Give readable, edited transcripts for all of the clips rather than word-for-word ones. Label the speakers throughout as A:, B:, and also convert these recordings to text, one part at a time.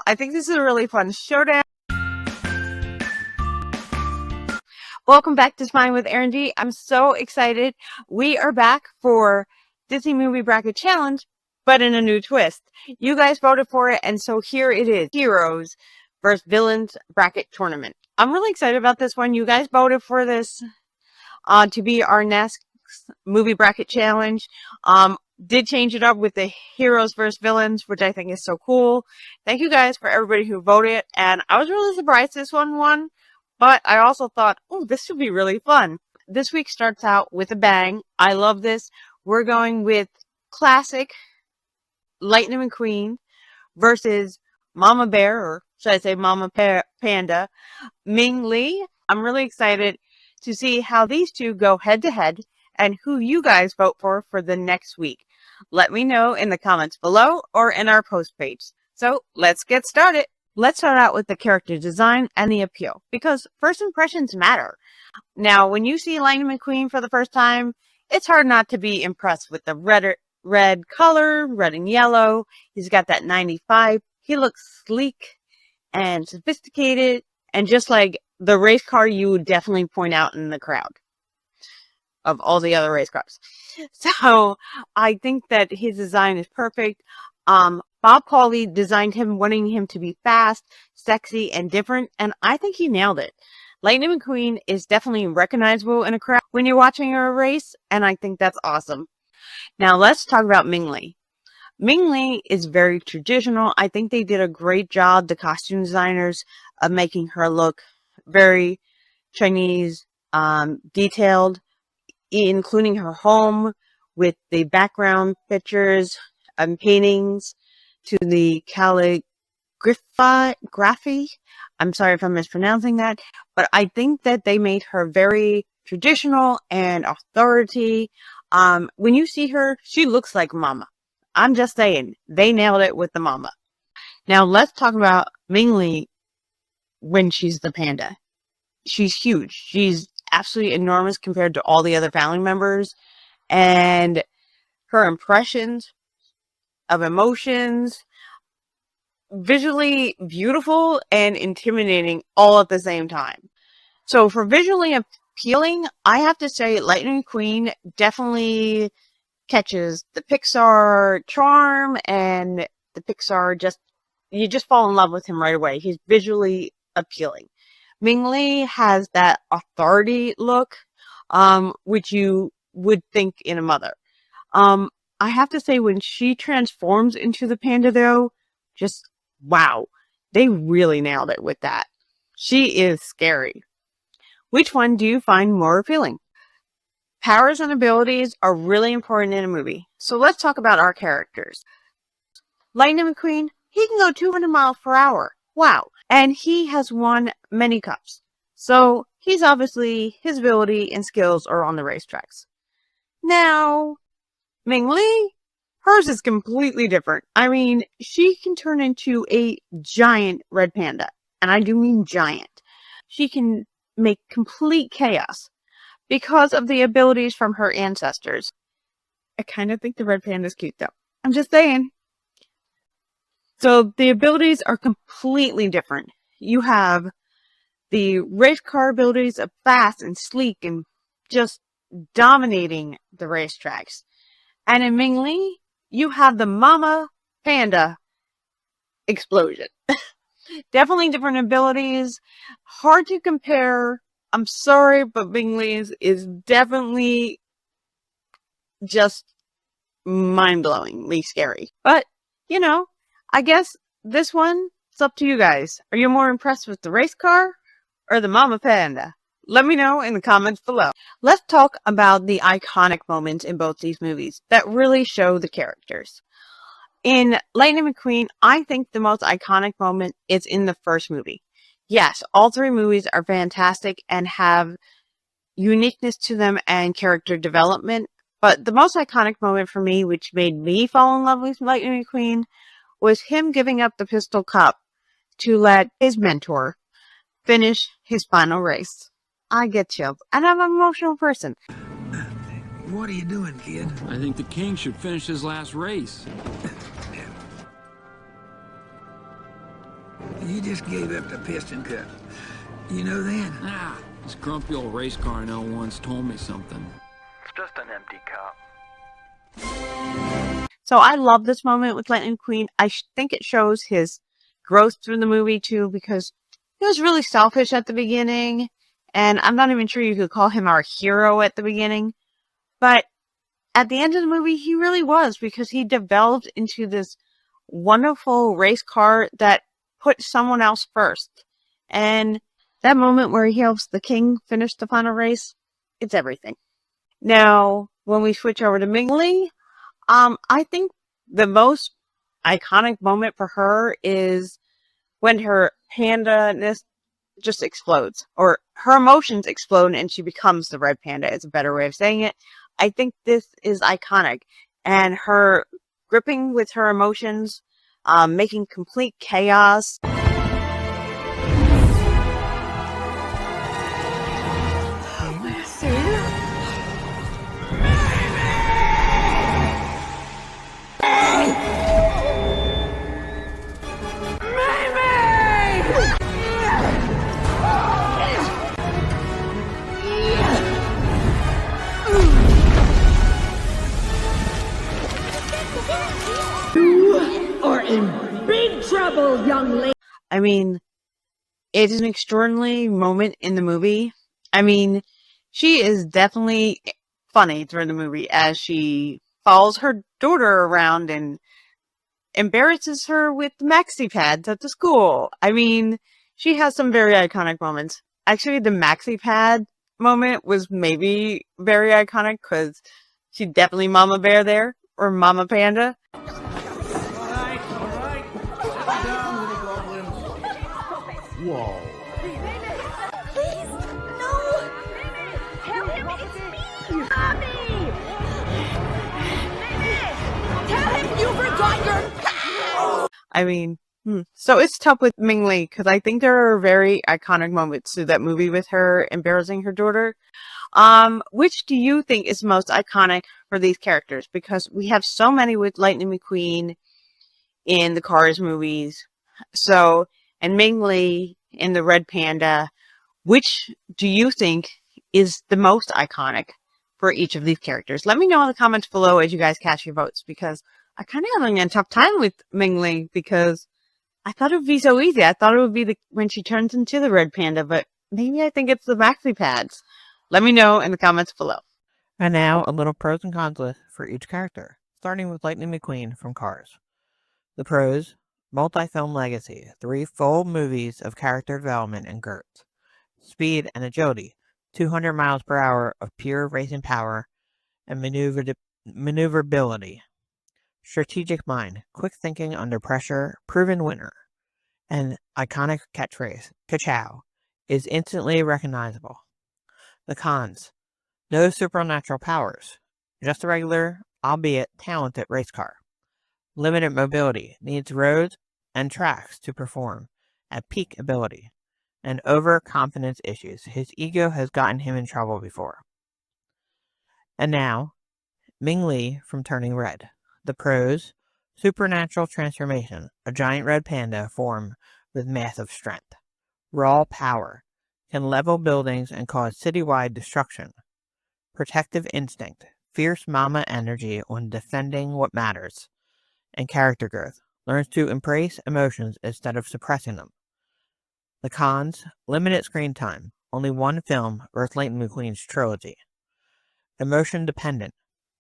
A: I think this is a really fun showdown. Welcome back to Smile with Erin D. I'm so excited. We are back for Disney Movie Bracket Challenge, but in a new twist. You guys voted for it, and so here it is. Heroes versus Villains Bracket Tournament. I'm really excited about this one. You guys voted for this to be our next movie bracket challenge. Did change it up with the heroes versus villains, which I think is so cool. Thank you guys for everybody who voted, and I was really surprised this one won, but I also thought, oh, this should be really fun. This week starts out with a bang. I love this. We're going with classic Lightning McQueen versus Mama Bear, or should I say Mama Panda, Ming Lee. I'm really excited to see how these two go head to head and who you guys vote for the next week. Let me know in the comments below or in our post page. So let's get started. Let's start out with the character design and the appeal, because first impressions matter. Now, when you see Lightning McQueen for the first time, it's hard not to be impressed with the red color, red and yellow. He's got that 95. He looks sleek and sophisticated, and just like the race car you would definitely point out in the crowd of all the other race cars. So I think that his design is perfect. Bob Pauly designed him, wanting him to be fast, sexy, and different, and I think he nailed it. Lightning McQueen is definitely recognizable in a crowd when you're watching a race, and I think that's awesome. Now let's talk about Ming Lee. Ming Lee is very traditional. I think they did a great job, the costume designers, of making her look very Chinese, detailed, including her home with the background pictures and paintings to the calligraphy. I'm sorry if I'm mispronouncing that, but I think that they made her very traditional and authority. When you see her, she looks like Mama. I'm just saying, they nailed it with the Mama. Now let's talk about Ming Lee when she's the panda. She's huge. She's absolutely enormous compared to all the other family members, and her impressions of emotions, visually beautiful and intimidating all at the same time. So for visually appealing, I have to say Lightning McQueen definitely catches the Pixar charm, and the Pixar you just fall in love with him right away. He's visually appealing. Ming Lee has that authority look, which you would think in a mother. I have to say, when she transforms into the panda, though, just wow, they really nailed it with that. She is scary. Which one do you find more appealing? Powers and abilities are really important in a movie, so let's talk about our characters. Lightning McQueen, he can go 200 miles per hour. Wow. And he has won many cups. So he's obviously, his ability and skills are on the racetracks. Now, Ming Lee, hers is completely different. I mean, she can turn into a giant red panda. And I do mean giant. She can make complete chaos because of the abilities from her ancestors. I kind of think the red panda is cute, though. I'm just saying. So the abilities are completely different. You have the race car abilities of fast and sleek and just dominating the racetracks. And in Ming Lee, you have the Mama Panda explosion. Definitely different abilities. Hard to compare. I'm sorry, but Ming Lee's is definitely just mind-blowingly scary. But, you know, I guess this one, it's up to you guys. Are you more impressed with the race car or the Mama Panda? Let me know in the comments below. Let's talk about the iconic moments in both these movies that really show the characters. In Lightning McQueen, I think the most iconic moment is in the first movie. Yes, all three movies are fantastic and have uniqueness to them and character development, but the most iconic moment for me, which made me fall in love with Lightning McQueen, was him giving up the pistol cup to let his mentor finish his final race. I get chills, and I'm an emotional person.
B: What are you doing, kid?
C: I think the king should finish his last race.
B: You just gave up the piston cup. You know that?
C: Ah, this grumpy old race car I know once told me something.
D: It's just an empty cup.
A: So I love this moment with Lightning McQueen. I think it shows his growth through the movie too, because he was really selfish at the beginning, and I'm not even sure you could call him our hero at the beginning, but at the end of the movie, he really was, because he developed into this wonderful race car that put someone else first. And that moment where he helps the king finish the final race, it's everything. Now, when we switch over to Ming Lee, I think the most iconic moment for her is when her panda-ness just explodes, or her emotions explode and she becomes the red panda is a better way of saying it. I think this is iconic, and her gripping with her emotions, making complete chaos.
E: You are in big trouble, young lady.
A: I mean, it is an extraordinary moment in the movie. I mean, she is definitely funny through the movie as she follows her daughter around and embarrasses her with maxi pads at the school. I mean, she has some very iconic moments. Actually, the maxi pad moment was maybe very iconic because she definitely Mama Bear there, or Mama Panda.
F: Whoa.
E: Please, no. Tell him it's me, Mommy. Tell him you forgot your pad.
A: I mean, so it's tough with Ming Lee because I think there are very iconic moments to that movie with her embarrassing her daughter. Which do you think is most iconic for these characters? Because we have so many with Lightning McQueen in the Cars movies. So, and Ming Lee in the Red Panda. Which do you think is the most iconic for each of these characters? Let me know in the comments below as you guys cast your votes, because I kind of having a tough time with Ming Lee because I thought it would be so easy. I thought it would be when she turns into the Red Panda, but maybe I think it's the maxi pads. Let me know in the comments below.
F: And now a little pros and cons list for each character, starting with Lightning McQueen from Cars. The pros: multi-film legacy, 3 full movies of character development and growth. Speed and agility, 200 miles per hour of pure racing power and maneuverability. Strategic mind, quick thinking under pressure, proven winner. And iconic catchphrase, "Ka-chow," is instantly recognizable. The cons: no supernatural powers, just a regular, albeit talented race car. Limited mobility, needs roads and tracks to perform at peak ability. And overconfidence issues, his ego has gotten him in trouble before. And now, Ming Lee from Turning Red. The pros: supernatural transformation, a giant red panda form with massive strength. Raw power, can level buildings and cause citywide destruction. Protective instinct, fierce mama energy when defending what matters. And character growth, learns to embrace emotions instead of suppressing them. The cons: limited screen time, only one film versus Lightning McQueen's trilogy. Emotion dependent,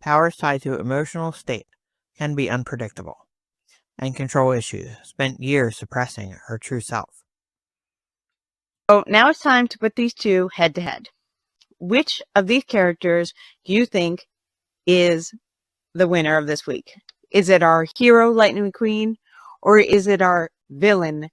F: powers tied to emotional state, can be unpredictable. And control issues, spent years suppressing her true self.
A: So now it's time to put these two head to head. Which of these characters do you think is the winner of this week? Is it our hero, Lightning McQueen, or is it our villain,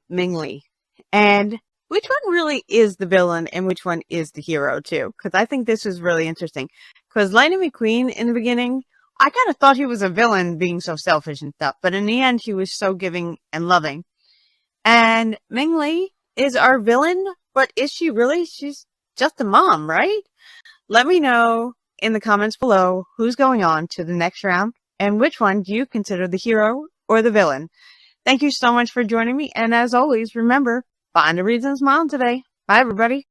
A: Ming Lee? And which one really is the villain and which one is the hero, too? Because I think this is really interesting. Because Lightning McQueen, in the beginning, I kind of thought he was a villain being so selfish and stuff. But in the end, he was so giving and loving. And Ming Lee is our villain, but is she really? She's just a mom, right? Let me know in the comments below who's going on to the next round and which one do you consider the hero or the villain. Thank you so much for joining me. And as always, remember, find a reason to smile today. Bye, everybody.